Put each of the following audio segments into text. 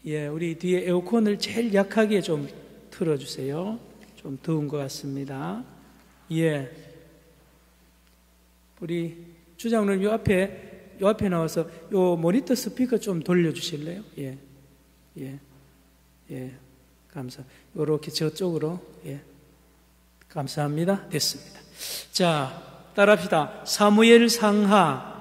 예, 우리 뒤에 에어컨을 제일 약하게 좀 틀어주세요. 좀 더운 것 같습니다. 예. 우리 주장님 요 앞에 나와서 요 모니터 스피커 좀 돌려주실래요? 예. 예. 예. 요렇게 저쪽으로. 예. 감사합니다. 됐습니다. 자, 따라합시다. 사무엘 상하.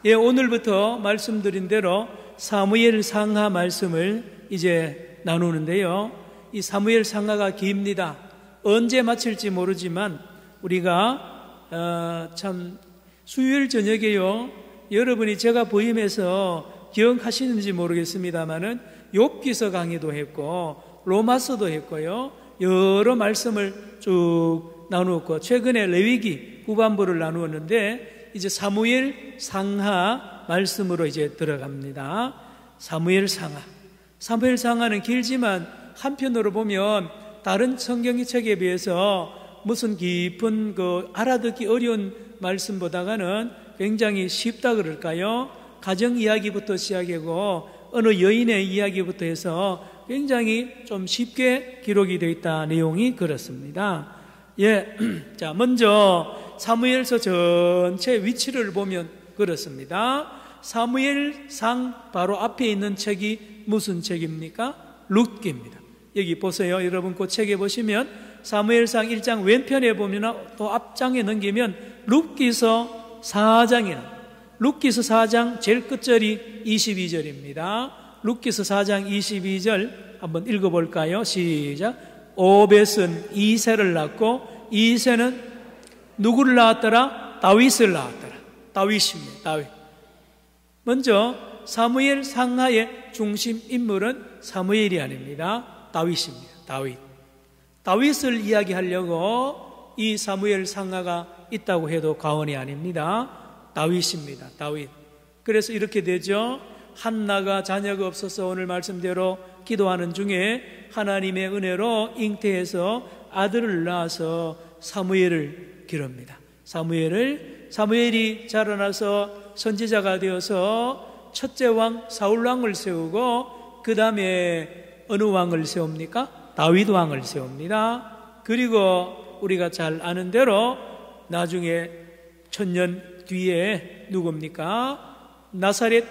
예, 오늘부터 말씀드린 대로 사무엘 상하 말씀을 이제 나누는데요. 이 사무엘 상하가 깁니다. 언제 마칠지 모르지만 우리가 참 수요일 저녁에요. 여러분이 제가 보임에서 기억하시는지 모르겠습니다만은 욥기서 강의도 했고 로마서도 했고요. 여러 말씀을 쭉 나누었고 최근에 레위기 후반부를 나누었는데 이제 사무엘 상하 말씀으로 이제 들어갑니다. 사무엘 상하는 길지만 한편으로 보면 다른 성경 책에 비해서 무슨 깊은 알아듣기 어려운 말씀보다는 굉장히 쉽다 그럴까요? 가정 이야기부터 시작하고 어느 여인의 이야기부터 해서 굉장히 좀 쉽게 기록이 되어 있다 내용이 그렇습니다. 예, 자 먼저 사무엘서 전체 위치를 보면 그렇습니다. 사무엘상 바로 앞에 있는 책이 무슨 책입니까? 룻기입니다. 여기 보세요. 여러분 그 책에 보시면 사무엘상 1장 왼편에 보면 또 앞장에 넘기면 룻기서 4장이나 룻기서 4장 제일 끝절이 22절입니다. 룻기서 4장 22절 한번 읽어볼까요? 시작. 오벳은 이새를 낳고 이새는 누구를 낳았더라? 다윗을 낳았더라. 다윗입니다. 다윗. 먼저 사무엘 상하의 중심 인물은 사무엘이 아닙니다. 다윗입니다. 다윗을 이야기하려고 이 사무엘 상하가 있다고 해도 과언이 아닙니다. 다윗입니다. 다윗. 그래서 이렇게 되죠. 한나가 자녀가 없어서 오늘 말씀대로 기도하는 중에 하나님의 은혜로 잉태해서 아들을 낳아서 사무엘을 기릅니다. 사무엘이 자라나서 선지자가 되어서 첫째 왕 사울 왕을 세우고 그 다음에 어느 왕을 세웁니까? 다윗 왕을 세웁니다. 그리고 우리가 잘 아는 대로 나중에 1000년 뒤에 누굽니까? 나사렛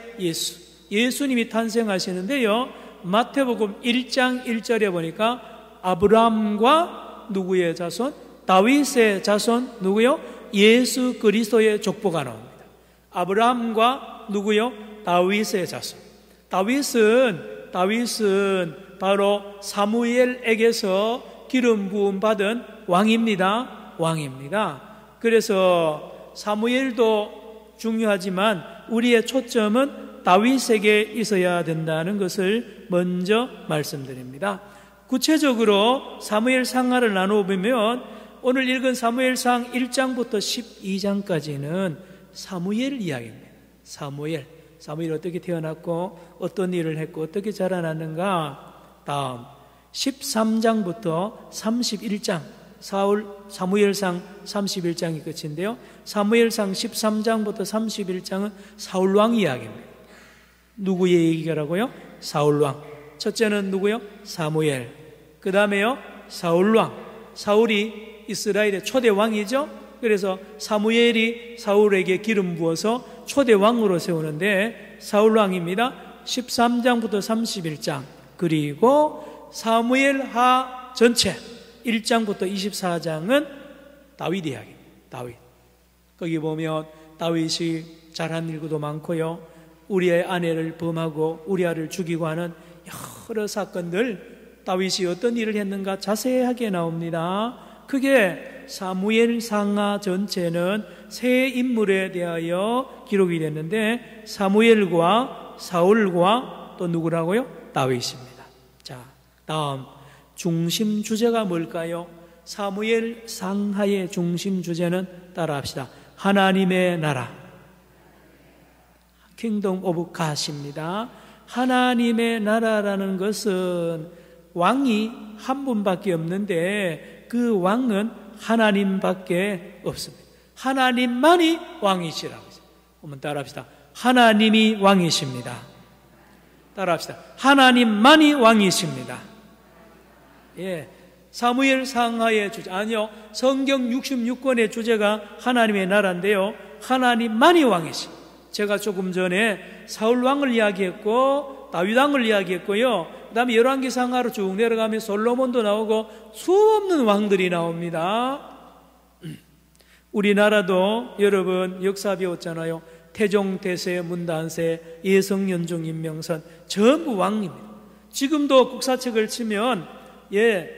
예수님이 탄생하시는데요. 마태복음 1장 1절에 보니까 아브라함과 누구의 자손? 다윗의 자손 누구요? 예수 그리스도의 족보가 나옵니다. 아브라함과 누구요? 다윗의 자손. 다윗은 바로 사무엘에게서 기름 부음 받은 왕입니다. 그래서 사무엘도 중요하지만 우리의 초점은 다윗에게 있어야 된다는 것을 먼저 말씀드립니다. 구체적으로 사무엘 상하를 나누어 보면 오늘 읽은 사무엘상 1장부터 12장까지는 사무엘 이야기입니다. 사무엘 어떻게 태어났고 어떤 일을 했고 어떻게 자라났는가. 다음 13장부터 31장 사무엘상 31장이 끝인데요. 사무엘상 13장부터 31장은 사울왕 이야기입니다. 누구의 얘기라고요? 사울왕. 첫째는 누구요? 사무엘. 그 다음에요 사울왕. 사울이 이스라엘의 초대 왕이죠. 그래서 사무엘이 사울에게 기름 부어서 초대 왕으로 세우는데 사울왕입니다. 13장부터 31장. 그리고 사무엘하 전체 1장부터 24장은 다윗 이야기입니다. 다윗. 거기 보면 다윗이 잘한 일도 많고요. 우리의 아내를 범하고 우리아를 죽이고 하는 여러 사건들, 다윗이 어떤 일을 했는가 자세하게 나옵니다. 그게 사무엘 상하 전체는 세 인물에 대하여 기록이 됐는데 사무엘과 사울과 또 누구라고요? 다윗입니다. 자, 다음 중심 주제가 뭘까요? 사무엘 상하의 중심 주제는 따라합시다. 하나님의 나라. 킹덤 오브 갓입니다. 하나님의 나라라는 것은 왕이 한 분밖에 없는데 그 왕은 하나님밖에 없습니다. 하나님만이 왕이시라고. 한번 따라합시다. 하나님이 왕이십니다. 따라합시다. 하나님만이 왕이십니다. 예, 사무엘 상하의 주제, 아니요, 성경 66권의 주제가 하나님의 나라인데요, 하나님만이 왕이십니다. 제가 조금 전에 사울 왕을 이야기했고 다윗 왕을 이야기했고요, 그 다음에 열왕기상하로 쭉 내려가면 솔로몬도 나오고 수없는 왕들이 나옵니다. 우리나라도 여러분 역사 배웠잖아요. 태종, 대세, 문단세, 예성, 연종, 임명선 전부 왕입니다. 지금도 국사책을 치면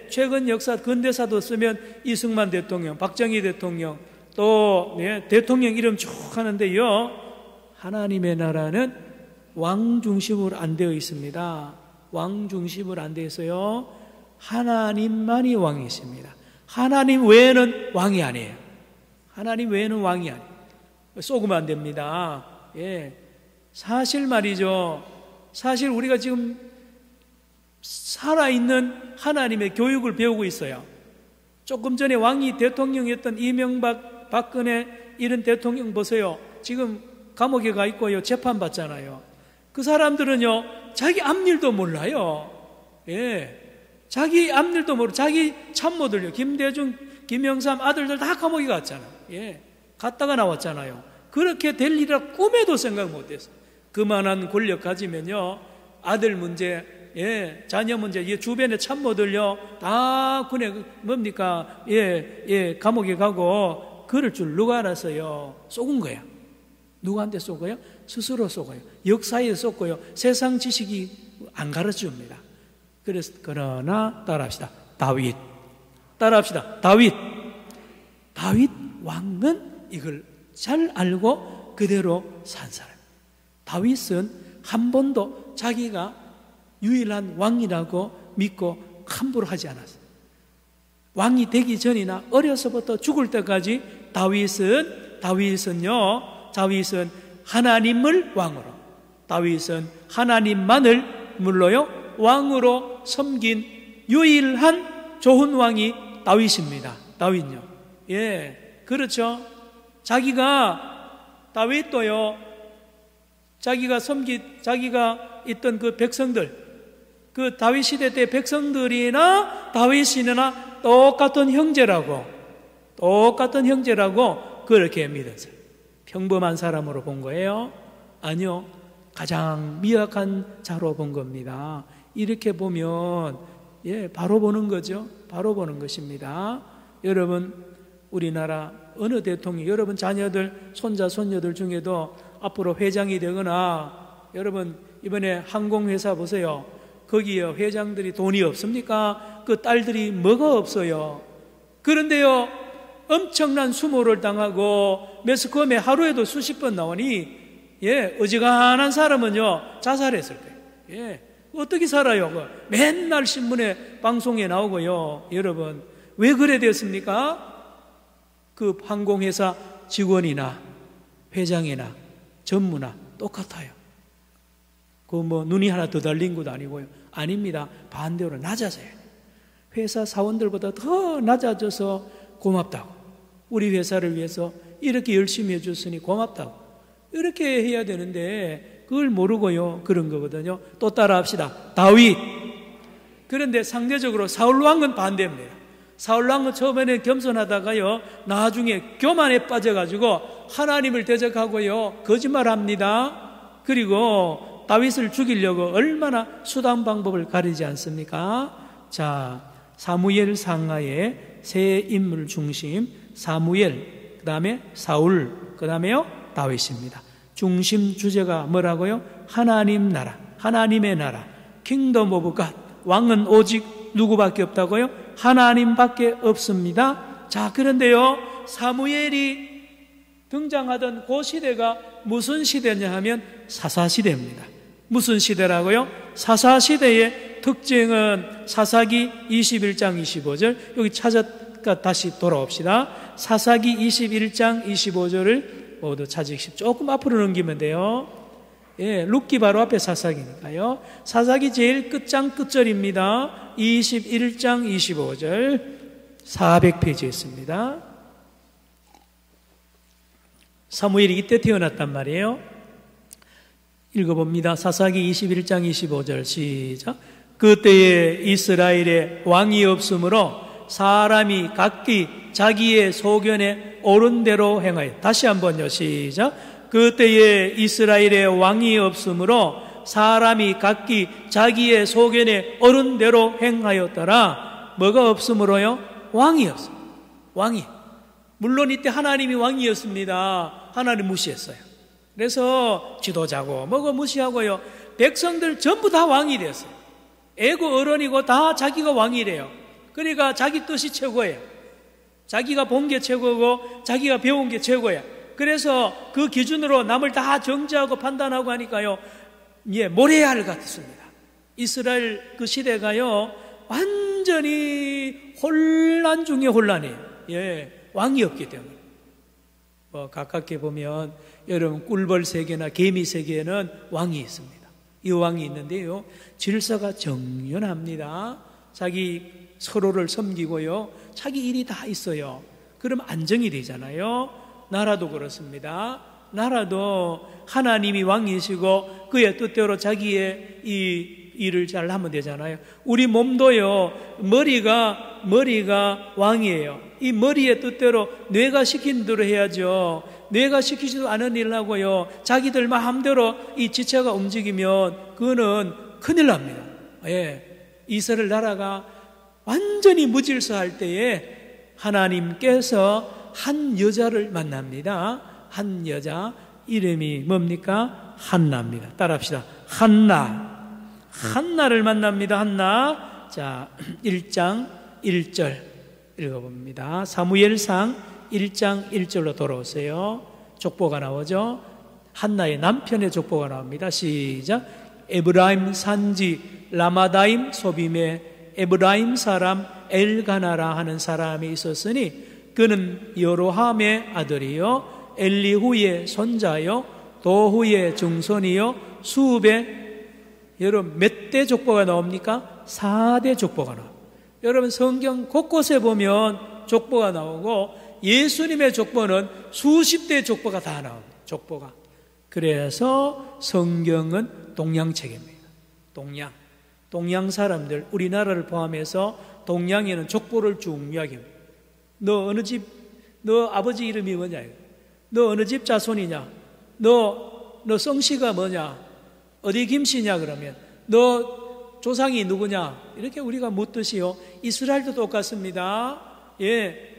최근 역사 근대사도 쓰면 이승만 대통령, 박정희 대통령 또 대통령 이름 쭉 하는데요, 하나님의 나라는 왕 중심으로 안 되어 있습니다. 왕 중심으로 안 되어 있어요. 하나님만이 왕이십니다. 하나님 외에는 왕이 아니에요. 하나님 외에는 왕이 아니에요. 쏘으면 안 됩니다. 사실 말이죠. 사실 우리가 지금 살아있는 하나님의 교육을 배우고 있어요. 조금 전에 왕이 대통령이었던 이명박, 박근혜 이런 대통령 보세요. 지금 감옥에 가 있고요, 재판받잖아요. 그 사람들은요, 자기 앞일도 몰라요. 자기 앞일도 모르고 자기 참모들요, 김대중, 김영삼 아들들 다 감옥에 갔잖아요. 갔다가 나왔잖아요. 그렇게 될 일이라 꿈에도 생각 못했어요. 그만한 권력 가지면요, 아들 문제, 자녀 문제, 주변의 참모들요, 다 뭡니까? 감옥에 가고 그럴 줄 누가 알았어요? 쏘은 거야. 누구한테 쏘고요? 스스로 쏘고요. 역사에 쏘고요. 세상 지식이 안 가르쳐줍니다. 그러나 따라합시다. 다윗. 따라합시다. 다윗 왕은 이걸 잘 알고 그대로 산 사람. 다윗은 한 번도 자기가 유일한 왕이라고 믿고 함부로 하지 않았어요. 왕이 되기 전이나 어려서부터 죽을 때까지 다윗은 하나님을 왕으로, 다윗은 하나님만을 물러요 왕으로 섬긴 유일한 좋은 왕이 다윗입니다. 다윗요. 그렇죠. 다윗도요, 자기가 있던 그 백성들, 그 다윗 시대 때 백성들이나 다윗이나 똑같은 형제라고 그렇게 믿었어요. 평범한 사람으로 본 거예요? 아니요, 가장 미약한 자로 본 겁니다. 이렇게 보면 바로 보는 거죠. 바로 보는 것입니다. 여러분, 우리나라 어느 대통령, 여러분 자녀들, 손자, 손녀들 중에도 앞으로 회장이 되거나, 여러분 이번에 항공회사 보세요. 거기에 회장들이 돈이 없습니까? 그 딸들이 뭐가 없어요. 그런데요, 엄청난 수모를 당하고 매스컴에 하루에도 수십 번 나오니 어지간한 사람은요 자살했을 거예요. 어떻게 살아요? 맨날 신문에 방송에 나오고요. 여러분, 왜 그래 되었습니까? 그 항공회사 직원이나 회장이나 전무나 똑같아요. 눈이 하나 더 달린 것도 아니고요. 아닙니다. 반대로 낮아져요. 회사 사원들보다 더 낮아져서 고맙다고. 우리 회사를 위해서 이렇게 열심히 해줬으니 고맙다고. 이렇게 해야 되는데 그걸 모르고요. 그런 거거든요. 또 따라합시다. 다윗. 그런데 상대적으로 사울왕은 반대입니다. 사울왕은 처음에는 겸손하다가요, 나중에 교만에 빠져가지고 하나님을 대적하고요, 거짓말합니다. 그리고 다윗을 죽이려고 얼마나 수단 방법을 가리지 않습니까? 자, 사무엘 상하의 세 인물 중심, 사무엘, 그 다음에 사울, 그 다음에요 다윗입니다. 중심 주제가 뭐라고요? 하나님 나라, 하나님의 나라, 킹덤 오브 갓. 왕은 오직 누구밖에 없다고요? 하나님밖에 없습니다. 자, 그런데요, 사무엘이 등장하던 그 시대가 무슨 시대냐 하면 사사시대입니다. 무슨 시대라고요? 사사시대의 특징은 사사기 21장 25절, 여기 찾았가 다시 돌아옵시다. 사사기 21장 25절을 모두 찾으십시오. 조금 앞으로 넘기면 돼요. 룻기 바로 앞에 사사기니까요. 사사기 제일 끝장 끝절입니다. 21장 25절 400페이지에 있습니다. 사무엘이 이때 태어났단 말이에요. 읽어봅니다. 사사기 21장 25절 시작. 그때에 이스라엘에 왕이 없으므로 사람이 각기 자기의 소견에 옳은 대로 행하여. 다시 한번요. 시작. 그때에 이스라엘에 왕이 없으므로 사람이 각기 자기의 소견에 옳은 대로 행하였더라. 뭐가 없으므로요? 왕이 없어. 왕이. 물론 이때 하나님이 왕이었습니다. 하나님 무시했어요. 그래서 지도자고 뭐고 무시하고요. 백성들 전부 다 왕이 됐어요. 애고 어른이고 다 자기가 왕이래요. 그러니까 자기 뜻이 최고예요. 자기가 본 게 최고고 자기가 배운 게 최고예요. 그래서 그 기준으로 남을 다 정죄하고 판단하고 하니까요, 모래알 같습니다. 이스라엘 그 시대가요, 완전히 혼란 중에 혼란이에요. 왕이 없기 때문에. 가깝게 보면 여러분 꿀벌 세계나 개미 세계에는 왕이 있습니다. 이 왕이 있는데요, 질서가 정연합니다. 자기 서로를 섬기고요, 자기 일이 다 있어요. 그럼 안정이 되잖아요. 나라도 그렇습니다. 나라도 하나님이 왕이시고 그의 뜻대로 자기의 이 일을 잘 하면 되잖아요. 우리 몸도요, 머리가 왕이에요. 이 머리의 뜻대로 뇌가 시킨 대로 해야죠. 뇌가 시키지도 않은 일을 하고요, 자기들 마음대로 이 지체가 움직이면 그거는 큰일 납니다. 이스라엘 나라가 완전히 무질서할 때에 하나님께서 한 여자를 만납니다. 한 여자, 이름이 뭡니까? 한나입니다. 따라합시다. 한나를 만납니다. 한나. 자, 1장 1절 읽어봅니다. 사무엘상 1장 1절로 돌아오세요. 족보가 나오죠. 한나의 남편의 족보가 나옵니다. 시작. 에브라임 산지 라마다임 소빔에 에브라임 사람 엘가나라 하는 사람이 있었으니 그는 여로함의 아들이요 엘리후의 손자요 도후의 증손이요 수읍의, 여러분 몇 대 족보가 나옵니까? 4대 족보가 나옵니다. 여러분 성경 곳곳에 보면 족보가 나오고 예수님의 족보는 수십 대 족보가 다 나옵니다. 족보가. 그래서 성경은 동양책입니다. 동양 사람들, 우리나라를 포함해서 동양에는 족보를 중요하게 합니다. 너 어느 집, 너 아버지 이름이 뭐냐? 너 어느 집 자손이냐? 너 성씨가 뭐냐? 어디 김씨냐? 그러면 너 조상이 누구냐? 이렇게 우리가 묻듯이요, 이스라엘도 똑같습니다.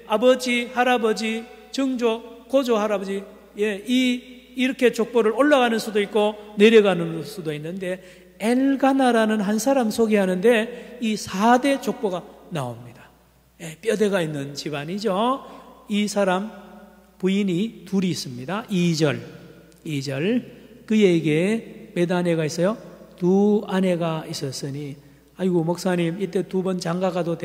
아버지, 할아버지, 정조, 고조 할아버지, 이렇게 족보를 올라가는 수도 있고 내려가는 수도 있는데, 엘가나라는 한 사람 소개하는데 이 4대 족보가 나옵니다. 뼈대가 있는 집안이죠. 이 사람 부인이 둘이 있습니다. 2절 그에게 몇 아내가 있어요? 2아내가 있었으니, 아이고 목사님 이때 2번 장가가도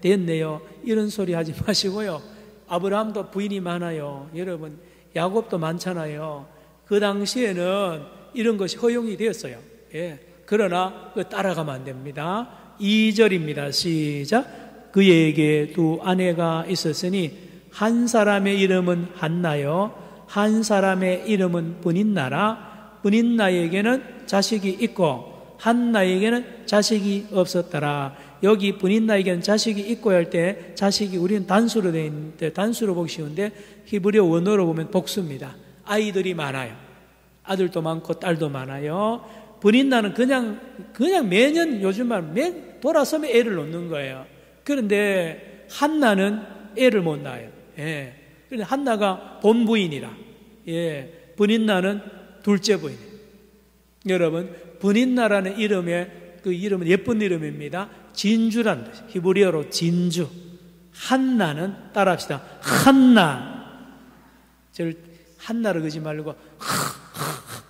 됐네요, 이런 소리 하지 마시고요. 아브라함도 부인이 많아요. 여러분 야곱도 많잖아요. 그 당시에는 이런 것이 허용이 되었어요. 그러나 따라가면 안 됩니다. 2절입니다. 시작. 그에게 2아내가 있었으니 한 사람의 이름은 한나요, 한 사람의 이름은 브닌나라. 브닌나에게는 자식이 있고 한나에게는 자식이 없었더라. 여기 브닌나에게는 자식이 있고 할 때 자식이 우리는 단수로 되어 있는데, 단수로 보기 쉬운데 히브리어 원어로 보면 복수입니다. 아이들이 많아요. 아들도 많고 딸도 많아요. 브닌나는 그냥 매년 요즘 말 돌아서면 애를 놓는 거예요. 그런데 한나는 애를 못 낳아요. 그런데 한나가 본부인이라. 브닌나는 둘째 부인. 여러분 브닌나라는 그 이름은 예쁜 이름입니다. 진주라는 뜻이에요. 히브리어로 진주. 한나는 따라합시다. 한나. 한나를 그지 말고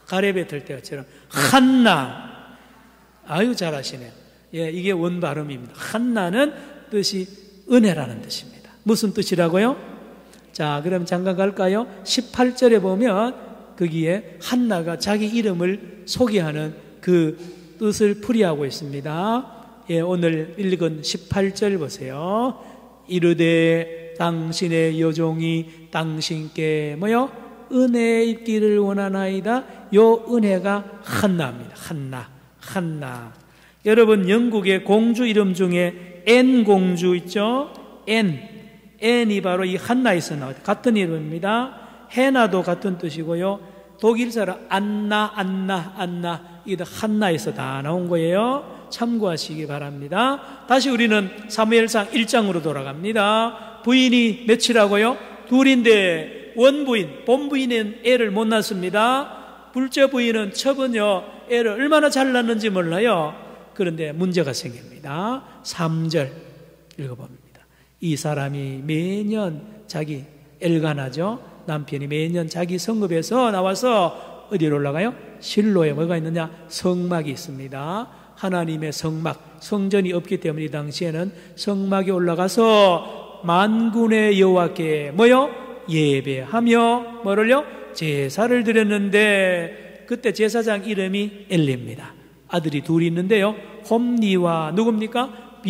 가래배 들 때처럼 한나. 아유 잘하시네요. 이게 원 발음입니다. 한나는 뜻이 은혜라는 뜻입니다. 무슨 뜻이라고요? 자, 그럼 잠깐 갈까요? 18절에 보면 거기에 한나가 자기 이름을 소개하는 그 뜻을 풀이하고 있습니다. 오늘 읽은 18절 보세요. 이르되 당신의 여종이 당신께 뭐요? 은혜 입기를 원하나이다. 요 은혜가 한나입니다. 한나. 여러분, 영국의 공주 이름 중에 앤 공주 있죠? 앤이 바로 이 한나에서 나와요. 같은 이름입니다. 해나도 같은 뜻이고요. 독일 사람 안나 이게 한나에서 다 나온 거예요. 참고하시기 바랍니다. 다시 우리는 사무엘상 1장으로 돌아갑니다. 부인이 몇이라고요? 둘인데 원부인, 본부인은 애를 못 낳습니다. 둘째 부인은 첩은요 애를 얼마나 잘 낳는지 몰라요. 그런데 문제가 생깁니다. 3절 읽어봅니다. 이 사람이 매년 자기 엘가나죠, 남편이 매년 자기 성읍에서 나와서 어디로 올라가요? 실로에 뭐가 있느냐? 성막이 있습니다. 하나님의 성막, 성전이 없기 때문에 이 당시에는 성막에 올라가서 만군의 여호와께 뭐요? 예배하며 뭐를요? 제사를 드렸는데 그때 제사장 이름이 엘리입니다. 아들이 둘이 있는데요, 홈니와 누굽니까?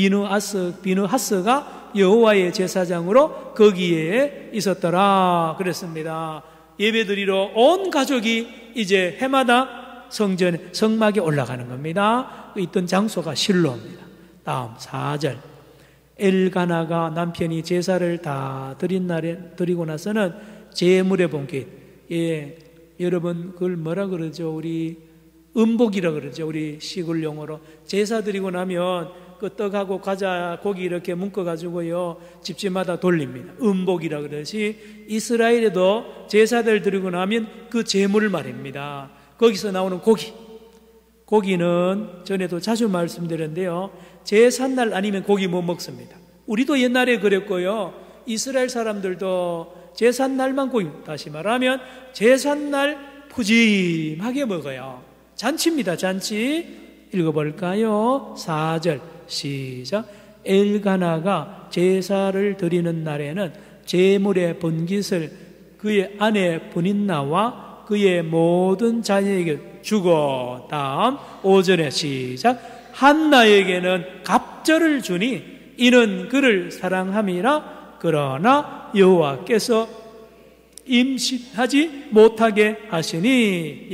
비느하스가 여호와의 제사장으로 거기에 있었더라 그랬습니다. 예배드리러 온 가족이 이제 해마다 성막에 올라가는 겁니다. 있던 장소가 실로입니다. 다음 4절. 엘가나가 남편이 제사를 다 드리고 나서는 제물의 본깃, 여러분 그걸 뭐라 그러죠? 우리 음복이라 그러죠. 우리 시골 용어로. 제사 드리고 나면 그 떡하고 과자, 고기 이렇게 묶어가지고요 집집마다 돌립니다. 음복이라 그러지. 이스라엘에도 제사들 드리고 나면 그 제물을 말입니다. 거기서 나오는 고기는 전에도 자주 말씀드렸는데요, 제삿날 아니면 고기 못 먹습니다. 우리도 옛날에 그랬고요, 이스라엘 사람들도 제삿날만 고기, 다시 말하면 제삿날 푸짐하게 먹어요. 잔치입니다. 잔치. 읽어볼까요? 4절 시작. 엘가나가 제사를 드리는 날에는 제물의 번깃을 그의 아내 브닌나와 그의 모든 자녀에게 주고, 다음 5절에 시작. 한나에게는 갑절을 주니 이는 그를 사랑함이라. 그러나 여호와께서 임신하지 못하게 하시니,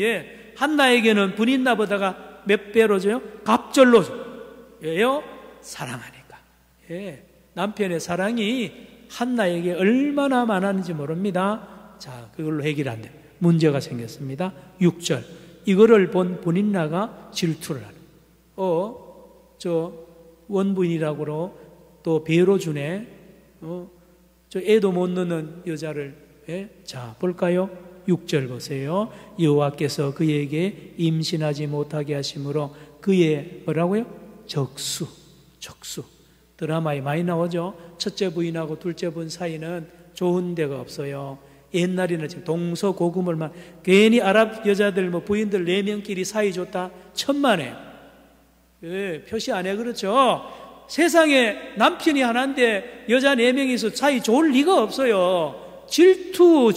한나에게는 브닌나보다가 몇 배로 줘요? 갑절로 줘요. 왜요? 사랑하니까. 남편의 사랑이 한나에게 얼마나 많았는지 모릅니다. 자, 그걸로 해결 안 돼요. 문제가 생겼습니다. 6절. 이거를 본 브닌나가 질투를 하는. 저 원부인이라고 또 배로 주네. 저 애도 못 넣는 여자를. 자, 볼까요? 6절 보세요. 여호와께서 그에게 임신하지 못하게 하심으로 그의 뭐라고요? 적수. 드라마에 많이 나오죠. 첫째 부인하고 둘째 부인 사이는 좋은 데가 없어요. 옛날에는 지금 동서고금을만, 괜히 아랍 여자들 부인들 4명끼리 사이 좋다 천만에 표시 안 해. 그렇죠? 세상에 남편이 하나인데 여자 4명이서 사이 좋을 리가 없어요. 질투요.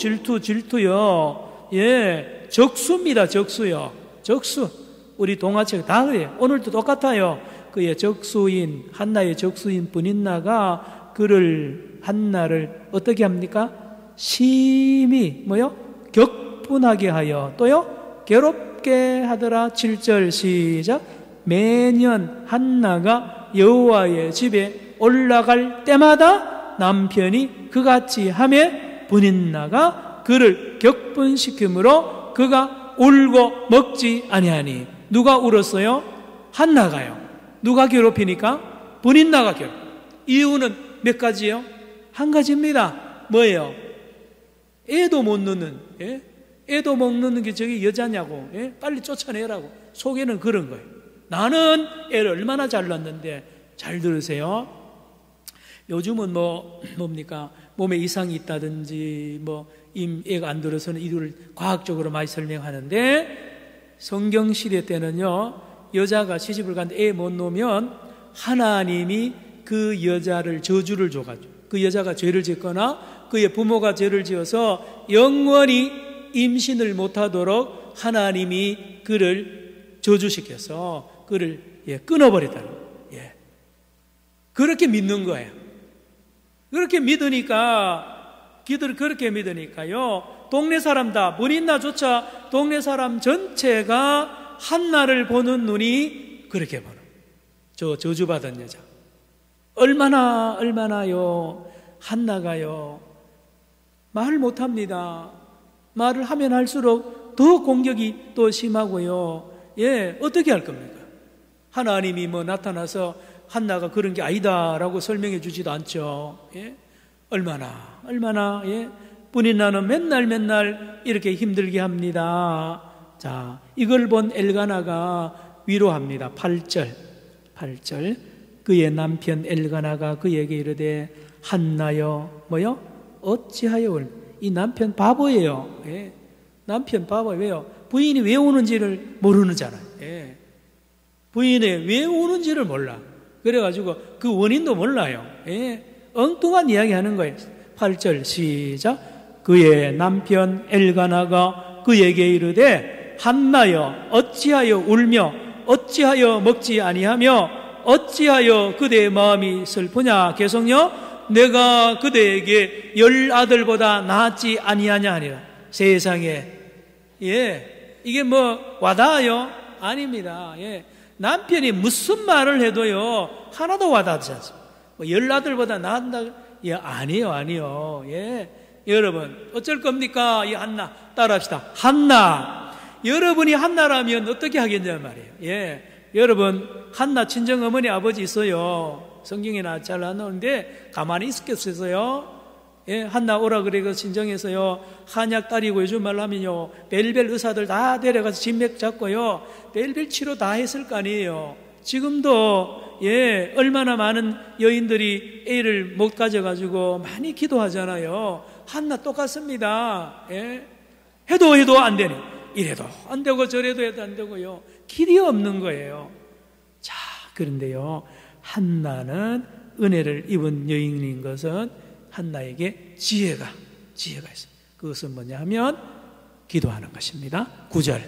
적수입니다. 적수요. 적수. 우리 동화책 다 그래요. 오늘도 똑같아요. 그의 적수인, 한나의 적수인 브닌나가 한나를 어떻게 합니까? 심히 격분하게 하여 또요 괴롭게 하더라. 7절 시작. 매년 한나가 여호와의 집에 올라갈 때마다 남편이 그같이 하매 브닌나가 그를 격분시키므로 그가 울고 먹지 아니하니. 누가 울었어요? 한나가요. 누가 괴롭히니까? 브닌나가 괴롭혀. 이유는 몇 가지예요? 한 가지입니다. 뭐예요? 애도 못 넣는, 애도 못 넣는 게 저기 여자냐고, 빨리 쫓아내라고. 속에는 그런 거예요. 나는 애를 얼마나 잘 낳는데. 잘 들으세요. 요즘은 뭡니까? 몸에 이상이 있다든지 애가 안 들어서는 이를 과학적으로 많이 설명하는데, 성경시대 때는요, 여자가 시집을 갔는데 애 못 놓으면 하나님이 그 여자를 저주를 줘가지고, 그 여자가 죄를 짓거나 그의 부모가 죄를 지어서 영원히 임신을 못하도록 하나님이 그를 저주시켜서 그를 끊어버렸다는 거예요. 그렇게 믿는 거예요. 그렇게 믿으니까 기도를 그렇게 믿으니까요, 동네 사람 다, 문인나조차 동네 사람 전체가 한나를 보는 눈이 그렇게 보는, 저 저주받은 여자. 얼마나요, 한나가요, 말을 못합니다. 말을 하면 할수록 더 공격이 또 심하고요. 예, 어떻게 할 겁니까? 하나님이 뭐 나타나서 한나가 그런 게 아니다라고 설명해 주지도 않죠. 예? 얼마나, 예? 뿐인나는 맨날 이렇게 힘들게 합니다. 자, 이걸 본 엘가나가 위로합니다. 8절. 그의 남편 엘가나가 그에게 이르되 한나여, 뭐요? 어찌하여 울? 이 남편 바보예요. 예? 남편 바보예요. 왜요? 부인이 왜 우는지를 모르는잖아요. 예. 부인이 왜 우는지를 몰라. 그래가지고 그 원인도 몰라요. 예. 엉뚱한 이야기 하는 거예요. 8절 시작. 그의 남편 엘가나가 그에게 이르되 한나여 어찌하여 울며 어찌하여 먹지 아니하며 어찌하여 그대의 마음이 슬프냐. 계속요. 내가 그대에게 10아들보다 낫지 아니하냐 하니라. 세상에. 예. 이게 뭐 와닿아요? 아닙니다. 예. 남편이 무슨 말을 해도요, 하나도 와닿지 않습니다. 뭐 10아들보다 낫다. 예, 아니요. 예. 여러분, 어쩔 겁니까? 이 한나. 따라합시다. 한나. 여러분이 한나라면 어떻게 하겠냐는 말이에요. 예. 여러분, 한나 친정 어머니 아버지 있어요. 성경에나 잘 안 나오는데 가만히 있었겠어요. 예, 한나 오라 그래 친정에서요, 한약 따리고 요즘 말로 하면요, 벨벨 의사들 다 데려가서 진맥 잡고요, 벨벨 치료 다 했을 거 아니에요. 지금도 예, 얼마나 많은 여인들이 애를 못 가져가지고 많이 기도하잖아요. 한나 똑같습니다. 예, 해도 안 되네. 이래도 안 되고 저래도 해도 안 되고요. 길이 없는 거예요. 자, 그런데요, 한나는 은혜를 입은 여인인 것은 한나에게 지혜가 있어요. 그것은 뭐냐 하면 기도하는 것입니다. 9절.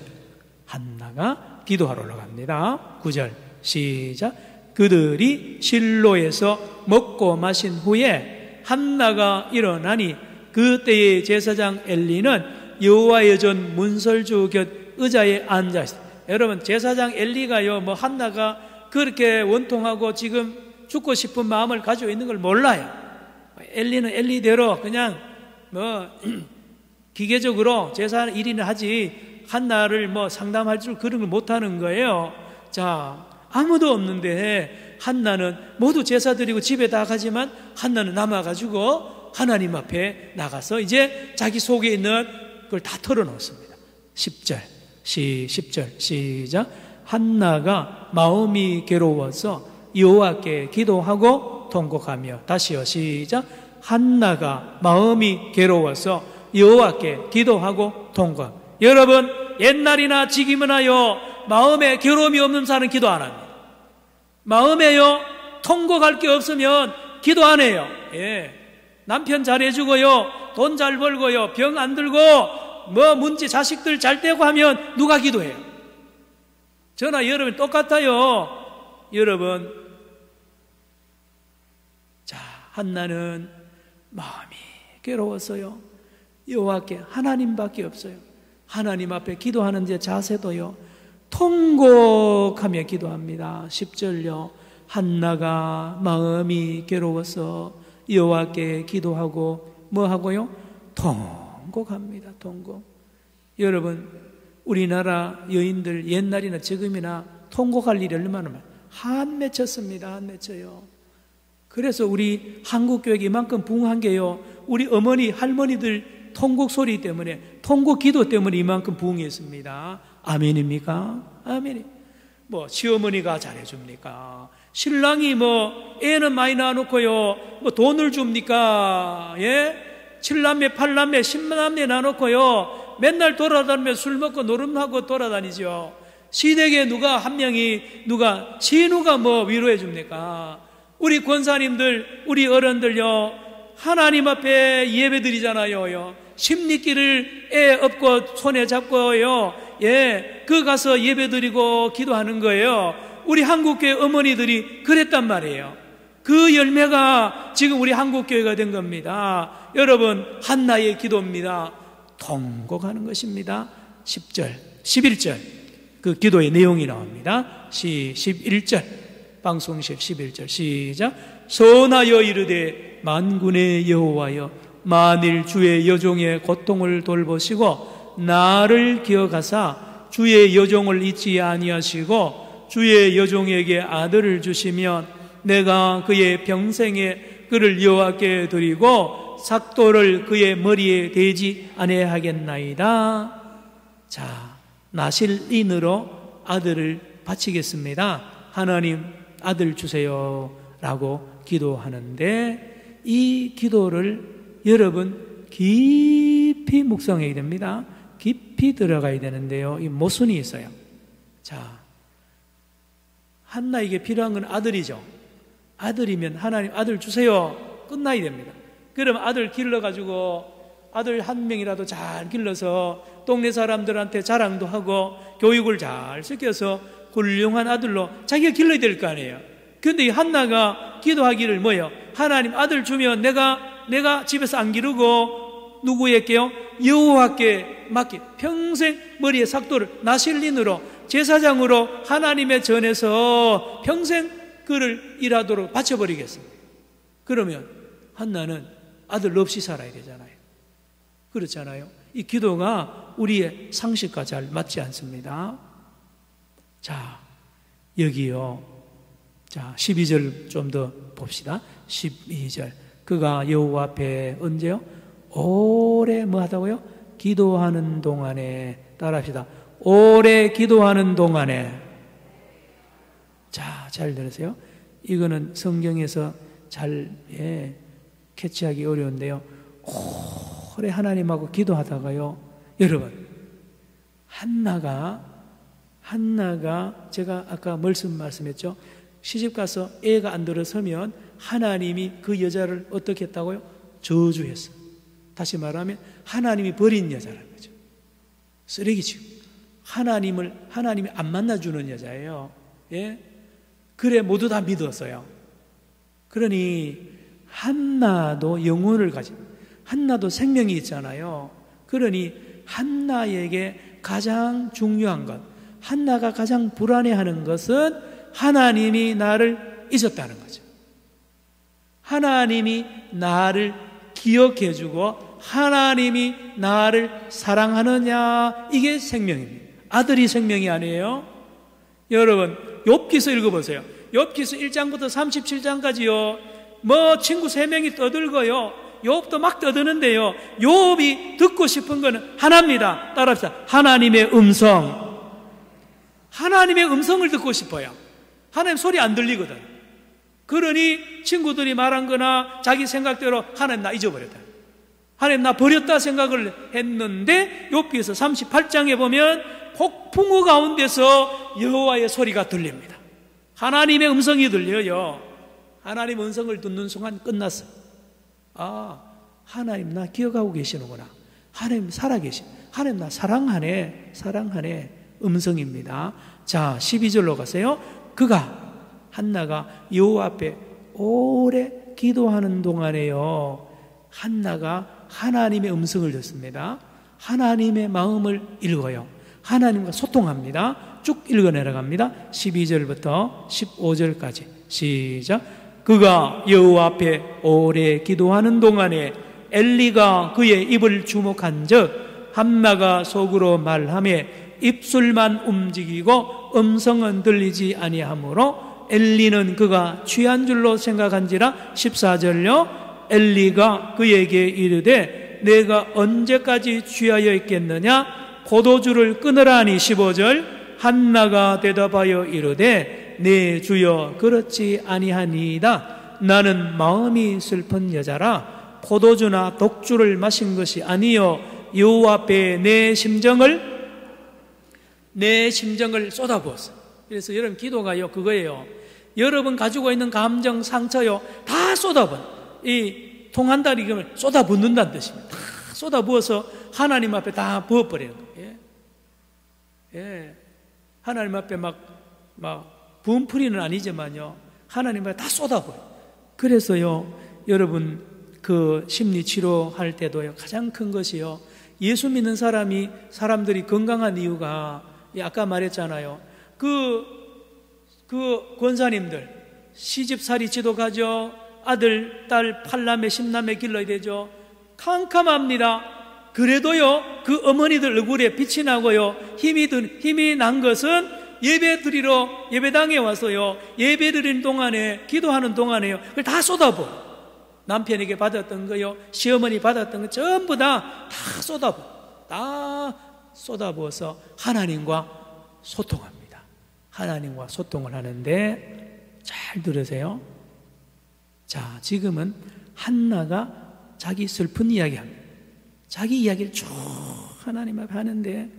한나가 기도하러 올라갑니다. 9절 시작. 그들이 실로에서 먹고 마신 후에 한나가 일어나니 그때의 제사장 엘리는 여호와의 전 문설주 곁 의자에 앉아 있어요. 여러분, 제사장 엘리가요, 뭐 한나가 그렇게 원통하고 지금 죽고 싶은 마음을 가지고 있는 걸 몰라요. 엘리는 엘리대로 그냥 뭐 기계적으로 제사 일인을 하지 한나를 뭐 상담할 줄 그런 걸 못하는 거예요. 자, 아무도 없는데 한나는 모두 제사 드리고 집에 다 가지만 한나는 남아가지고 하나님 앞에 나가서 이제 자기 속에 있는 걸 다 털어놓습니다. 10절 시작. 한나가 마음이 괴로워서 여호와께 기도하고 통곡하며. 다시요 시작. 한나가 마음이 괴로워서 여호와께 기도하고 통곡. 여러분, 옛날이나 지금이나요, 마음에 괴로움이 없는 사람은 기도 안 합니다. 마음에요 통곡할 게 없으면 기도 안 해요. 예. 남편 잘해주고요, 돈 잘 벌고요, 병 안 들고 뭐 문제 자식들 잘 되고 하면 누가 기도해요? 저나 여러분 똑같아요. 여러분, 자, 한나는 마음이 괴로웠어요. 여호와께 하나님밖에 없어요. 하나님 앞에 기도하는 제 자세도요, 통곡하며 기도합니다. 10절요. 한나가 마음이 괴로워서 여호와께 기도하고 뭐 하고요? 통곡합니다. 통곡. 여러분, 우리나라 여인들 옛날이나 지금이나 통곡할 일이 얼마나 많아요. 한 맺혔습니다. 한 맺혀요. 그래서 우리 한국교회가 이만큼 부흥한 게요, 우리 어머니 할머니들 통곡 소리 때문에, 통곡 기도 때문에 이만큼 부흥했습니다. 아멘입니까? 아멘이. 뭐 시어머니가 잘해줍니까? 신랑이 뭐 애는 많이 낳아놓고요, 뭐 돈을 줍니까? 예? 7남매 8남매 10남매 낳아놓고요, 맨날 돌아다니며 술 먹고 노름하고 돌아다니죠. 시댁에 누가 한 명이 누가 신우가 뭐 위로해 줍니까? 우리 권사님들, 우리 어른들요, 하나님 앞에 예배 드리잖아요. 십리길을 애 업고 손에 잡고요, 예, 그 가서 예배 드리고 기도하는 거예요. 우리 한국교회 어머니들이 그랬단 말이에요. 그 열매가 지금 우리 한국교회가 된 겁니다. 여러분, 한나의 기도입니다. 통곡하는 것입니다. 10절, 11절 그 기도의 내용이 나옵니다. 11절 방송식 11절 시작. 선하여 이르되 만군의 여호와여, 만일 주의 여종의 고통을 돌보시고 나를 기억하사 주의 여종을 잊지 아니하시고 주의 여종에게 아들을 주시면 내가 그의 평생에 그를 여호와께 드리고 삭도를 그의 머리에 대지 아니하겠나이다. 자, 나실인으로 아들을 바치겠습니다. 하나님 아들 주세요 라고 기도하는데, 이 기도를 여러분 깊이 묵상해야 됩니다. 깊이 들어가야 되는데요, 이 모순이 있어요. 자, 한나에게 필요한 건 아들이죠. 아들이면 하나님 아들 주세요 끝나야 됩니다. 그럼 아들 길러가지고 아들 한 명이라도 잘 길러서 동네 사람들한테 자랑도 하고 교육을 잘 시켜서 훌륭한 아들로 자기가 길러야 될 거 아니에요. 그런데 이 한나가 기도하기를 뭐예요? 하나님 아들 주면 내가 집에서 안 기르고 누구에게요? 여호와께 맡기, 평생 머리에 삭도를 나실린으로 제사장으로 하나님의 전에서 평생 그를 일하도록 바쳐버리겠습니다. 그러면 한나는 아들 없이 살아야 되잖아요. 그렇잖아요. 이 기도가 우리의 상식과 잘 맞지 않습니다. 자, 여기요. 자, 12절 좀 더 봅시다. 12절. 그가 여호와 앞에 언제요? 오래 뭐 하다고요? 기도하는 동안에. 따라합시다. 오래 기도하는 동안에. 자, 잘 들으세요. 이거는 성경에서 잘 캐치하기 어려운데요. 오래 하나님하고 기도하다가요, 여러분, 한나가 제가 아까 말씀했죠. 시집가서 애가 안 들어서면 하나님이 그 여자를 어떻게 했다고요? 저주했어요. 다시 말하면 하나님이 버린 여자라는 거죠. 쓰레기죠. 하나님이 안 만나주는 여자예요. 예? 그래 모두 다 믿었어요. 그러니 한나도 영혼을 가진, 한나도 생명이 있잖아요. 그러니 한나에게 가장 중요한 것, 한나가 가장 불안해하는 것은 하나님이 나를 잊었다는 거죠. 하나님이 나를 기억해주고 하나님이 나를 사랑하느냐, 이게 생명입니다. 아들이 생명이 아니에요. 여러분, 욥기서 읽어보세요. 욥기서 1장부터 37장까지요. 뭐 친구 3명이 떠들고요. 욥도 막 떠드는데요. 욥이 듣고 싶은 거는 하나입니다. 따라합시다. 하나님의 음성. 하나님의 음성을 듣고 싶어요. 하나님 소리 안 들리거든. 그러니 친구들이 말한 거나 자기 생각대로 하나님 나 잊어버렸다, 하나님 나 버렸다 생각을 했는데, 욥기서 38장에 보면 폭풍우 가운데서 여호와의 소리가 들립니다. 하나님의 음성이 들려요. 하나님 음성을 듣는 순간 끝났어. 아, 하나님 나 기억하고 계시는구나. 하나님 살아계시, 하나님 나 사랑하네 음성입니다. 자, 12절로 가세요. 한나가 여호와 앞에 오래 기도하는 동안에요, 한나가 하나님의 음성을 듣습니다. 하나님의 마음을 읽어요. 하나님과 소통합니다. 쭉 읽어 내려갑니다. 12절부터 15절까지 시작. 그가 여호와 앞에 오래 기도하는 동안에 엘리가 그의 입을 주목한 즉 한나가 속으로 말하며 입술만 움직이고 음성은 들리지 아니하므로 엘리는 그가 취한 줄로 생각한지라. 14절요. 엘리가 그에게 이르되 내가 언제까지 취하여 있겠느냐, 포도주를 끊으라 하니. 15절. 한나가 대답하여 이르되 네 주여 그렇지 아니하니이다. 나는 마음이 슬픈 여자라 포도주나 독주를 마신 것이 아니요 여호와 앞에 내 심정을 쏟아부었어. 그래서 여러분 기도가요 그거예요. 여러분 가지고 있는 감정, 상처요 다 쏟아부어. 이 통한다리금을 쏟아붓는다는 뜻입니다. 다 쏟아부어서 하나님 앞에 다 부어버리는 거예요. 예. 하나님 앞에 막 부은풀이는 아니지만요, 하나님 앞에 다 쏟아버려. 그래서요, 여러분, 그 심리치료 할 때도요, 가장 큰 것이요, 예수 믿는 사람들이 건강한 이유가, 아까 말했잖아요. 그 권사님들, 시집살이 지도가죠. 아들, 딸, 8남매, 10남매 길러야 되죠. 캄캄합니다. 그래도요, 그 어머니들 얼굴에 빛이 나고요, 힘이 난 것은 예배 드리러 예배당에 와서요, 예배 드리는 동안에, 기도하는 동안에요, 그걸 다 쏟아부어. 남편에게 받았던 거요, 시어머니 받았던 거 전부 다 쏟아부어서 하나님과 소통합니다. 하나님과 소통을 하는데, 잘 들으세요. 자, 지금은 한나가 자기 슬픈 이야기합니다. 자기 이야기를 쭉 하나님 앞에 하는데,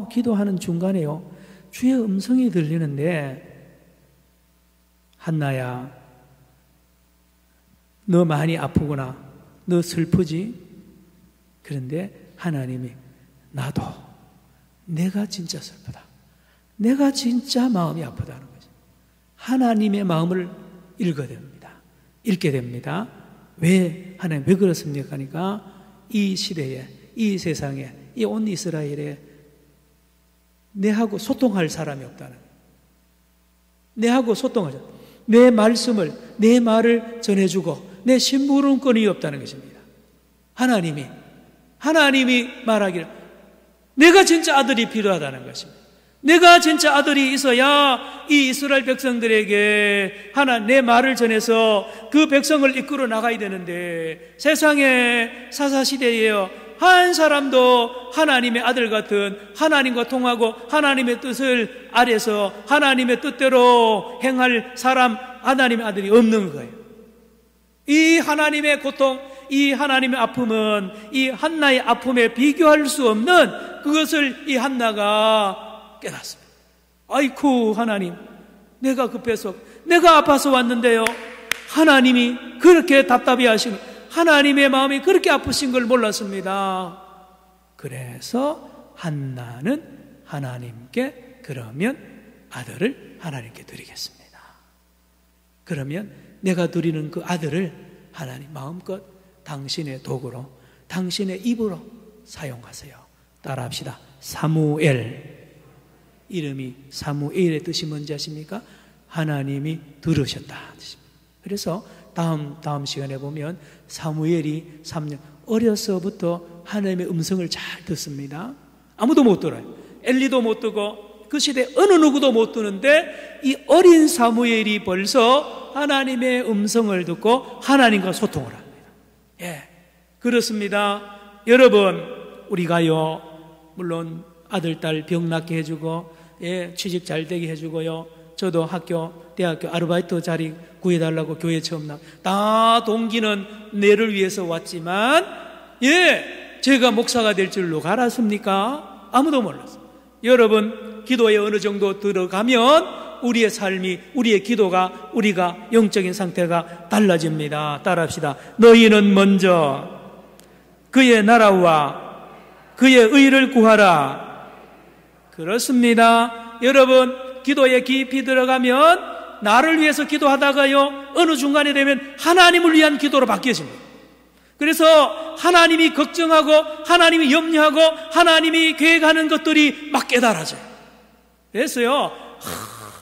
기도하는 중간에요, 주의 음성이 들리는데, 한나야, 너 많이 아프구나. 너 슬프지? 그런데 하나님이, 나도 내가 진짜 슬프다. 내가 진짜 마음이 아프다는 거죠. 하나님의 마음을 읽게 됩니다. 왜? 하나님 왜 그렇습니까? 하니까 이 시대에, 이 세상에, 이 온 이스라엘에 내하고 소통할 사람이 없다는 거예요. 내하고 소통하자. 내 말을 전해주고 내 심부름권이 없다는 것입니다. 하나님이 말하기를, 내가 진짜 아들이 필요하다는 것입니다. 내가 진짜 아들이 있어야 이 이스라엘 백성들에게 내 말을 전해서 그 백성을 이끌어 나가야 되는데, 세상의 사사시대에요, 한 사람도 하나님의 아들 같은, 하나님과 통하고 하나님의 뜻을 아래서 하나님의 뜻대로 행할 사람, 하나님의 아들이 없는 거예요. 이 하나님의 고통, 이 하나님의 아픔은 이 한나의 아픔에 비교할 수 없는 그것을 이 한나가 깨닫습니다. 아이쿠, 하나님, 내가 급해서, 내가 아파서 왔는데요, 하나님이 그렇게 답답해 하시는, 하나님의 마음이 그렇게 아프신 걸 몰랐습니다. 그래서 한나는 하나님께, 그러면 아들을 하나님께 드리겠습니다. 그러면 내가 드리는 그 아들을 하나님 마음껏 당신의 도구로, 당신의 입으로 사용하세요. 따라합시다. 사무엘. 이름이 사무엘의 뜻이 뭔지 아십니까? 하나님이 들으셨다. 그래서 다음 시간에 보면 사무엘이 3년, 어려서부터 하나님의 음성을 잘 듣습니다. 아무도 못 들어요. 엘리도 못 듣고 그 시대 어느 누구도 못 듣는데, 이 어린 사무엘이 벌써 하나님의 음성을 듣고 하나님과 소통을 합니다. 예, 그렇습니다. 여러분, 우리가요, 물론 아들, 딸 병 낫게 해주고, 예, 취직 잘 되게 해주고요, 저도 대학교 아르바이트 자리 구해달라고 교회 처음 다 동기는 내를 위해서 왔지만, 예, 제가 목사가 될 줄 누가 알았습니까? 아무도 몰랐어요. 여러분, 기도에 어느 정도 들어가면 우리의 삶이, 우리의 기도가, 우리가 영적인 상태가 달라집니다. 따라합시다. 너희는 먼저 그의 나라와 그의 의를 구하라. 그렇습니다. 여러분, 기도에 깊이 들어가면 나를 위해서 기도하다가요, 어느 중간에 되면 하나님을 위한 기도로 바뀌어집니다. 그래서 하나님이 걱정하고 하나님이 염려하고 하나님이 계획하는 것들이 막 깨달아져요. 그래서요,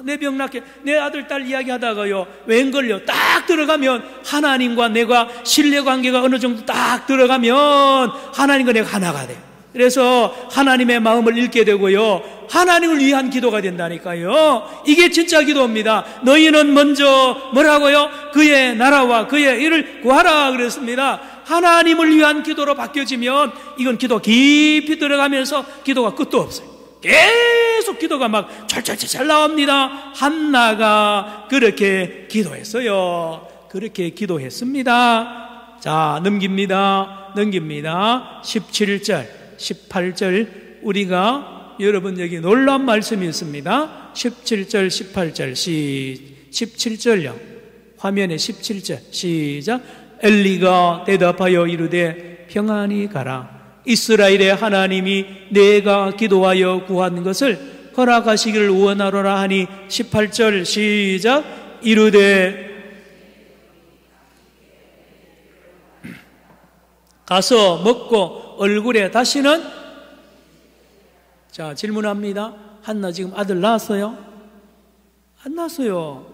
내 병 낫게, 내 아들 딸 이야기하다가요, 웬걸요, 딱 들어가면 하나님과 내가 신뢰관계가 어느 정도 딱 들어가면 하나님과 내가 하나가 돼요. 그래서 하나님의 마음을 읽게 되고요, 하나님을 위한 기도가 된다니까요. 이게 진짜 기도입니다. 너희는 먼저 뭐라고요? 그의 나라와 그의 일을 구하라 그랬습니다. 하나님을 위한 기도로 바뀌어지면 이건 기도 깊이 들어가면서 기도가 끝도 없어요. 계속 기도가 막 철철철 나옵니다. 한나가 그렇게 기도했어요. 그렇게 기도했습니다. 자, 넘깁니다. 17절, 18절, 우리가 여러분 여기 놀라운 말씀이 있습니다. 17절, 18절, 17절요. 화면에 17절, 시작. 엘리가 대답하여 이르되 평안히 가라. 이스라엘의 하나님이 내가 기도하여 구한 것을 허락하시기를 원하노라 하니, 18절 시작. 이르되 가서 먹고 얼굴에 다시는. 자, 질문합니다. 한나 지금 아들 낳았어요? 안 낳았어요.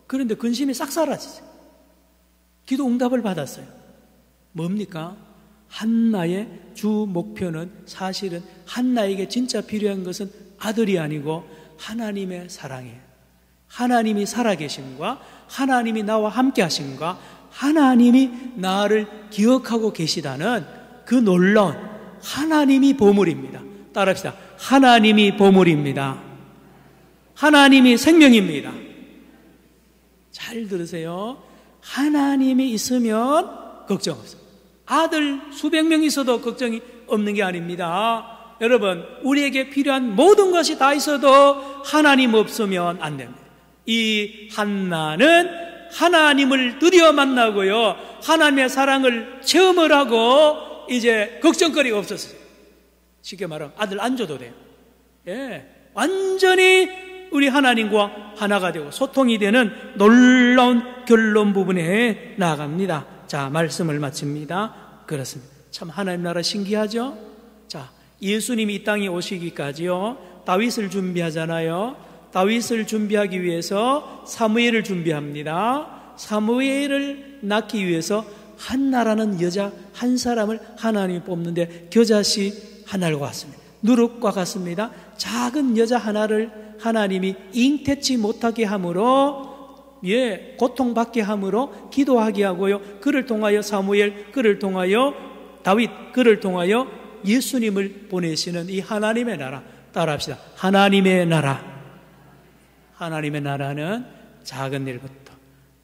그런데 근심이 싹 사라지죠. 기도 응답을 받았어요. 뭡니까? 한나의 주 목표는 사실은 한나에게 진짜 필요한 것은 아들이 아니고 하나님의 사랑이에요. 하나님이 살아계심과 하나님이 나와 함께 하심과 하나님이 나를 기억하고 계시다는 그 놀라운 하나님이 보물입니다. 따라합시다. 하나님이 보물입니다. 하나님이 생명입니다. 잘 들으세요. 하나님이 있으면 걱정 없어요. 아들 수백 명 있어도 걱정이 없는 게 아닙니다. 여러분, 우리에게 필요한 모든 것이 다 있어도 하나님 없으면 안 됩니다. 이 한나는 하나님을 드디어 만나고요, 하나님의 사랑을 체험을 하고 이제 걱정거리가 없었어요. 쉽게 말하면 아들 안 줘도 돼요. 예, 완전히 우리 하나님과 하나가 되고 소통이 되는 놀라운 결론 부분에 나아갑니다. 자, 말씀을 마칩니다. 그렇습니다. 참 하나님 나라 신기하죠? 자, 예수님이 이 땅에 오시기까지요, 다윗을 준비하잖아요. 다윗을 준비하기 위해서 사무엘을 준비합니다. 사무엘을 낳기 위해서 한나라는 여자 한 사람을 하나님이 뽑는데 겨자씨 하나를 왔습니다. 누룩과 같습니다. 작은 여자 하나를 하나님이 잉태치 못하게 함으로, 예, 고통받게 함으로 기도하게 하고요, 그를 통하여 사무엘, 그를 통하여 다윗, 그를 통하여 예수님을 보내시는 이 하나님의 나라. 따라합시다. 하나님의 나라. 하나님의 나라는 작은 일부터,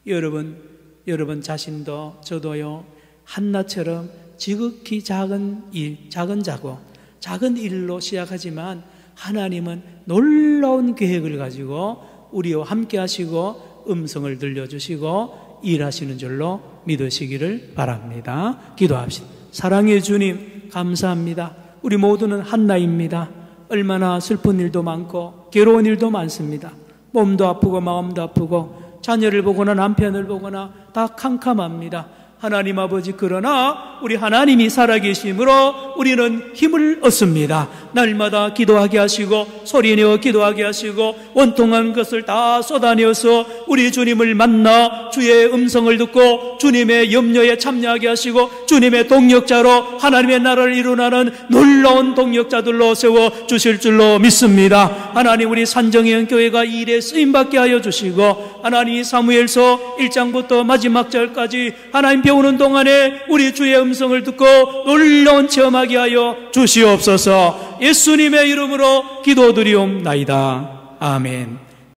여러분 자신도 저도요, 한나처럼 지극히 작은 일, 작은 작업, 작은 일로 시작하지만 하나님은 놀라운 계획을 가지고 우리와 함께 하시고 음성을 들려주시고 일하시는 줄로 믿으시기를 바랍니다. 기도합시다. 사랑의 주님, 감사합니다. 우리 모두는 한나입니다. 얼마나 슬픈 일도 많고 괴로운 일도 많습니다. 몸도 아프고 마음도 아프고 자녀를 보거나 남편을 보거나 다 캄캄합니다. 하나님 아버지, 그러나 우리 하나님이 살아계심으로 우리는 힘을 얻습니다. 날마다 기도하게 하시고 소리내어 기도하게 하시고 원통한 것을 다 쏟아내어서 우리 주님을 만나 주의 음성을 듣고 주님의 염려에 참여하게 하시고 주님의 동력자로 하나님의 나라를 이루나는 놀라운 동력자들로 세워주실 줄로 믿습니다. 하나님, 우리 산정현 교회가 이 일에 쓰임받게 하여 주시고 하나님이 사무엘서 1장부터 마지막 절까지 하나님 배우는 동안에 우리 주의 음성을 듣고 놀라운 체험하게 하여 주시옵소서. 예수님의 이름으로 기도드리옵나이다. 아멘.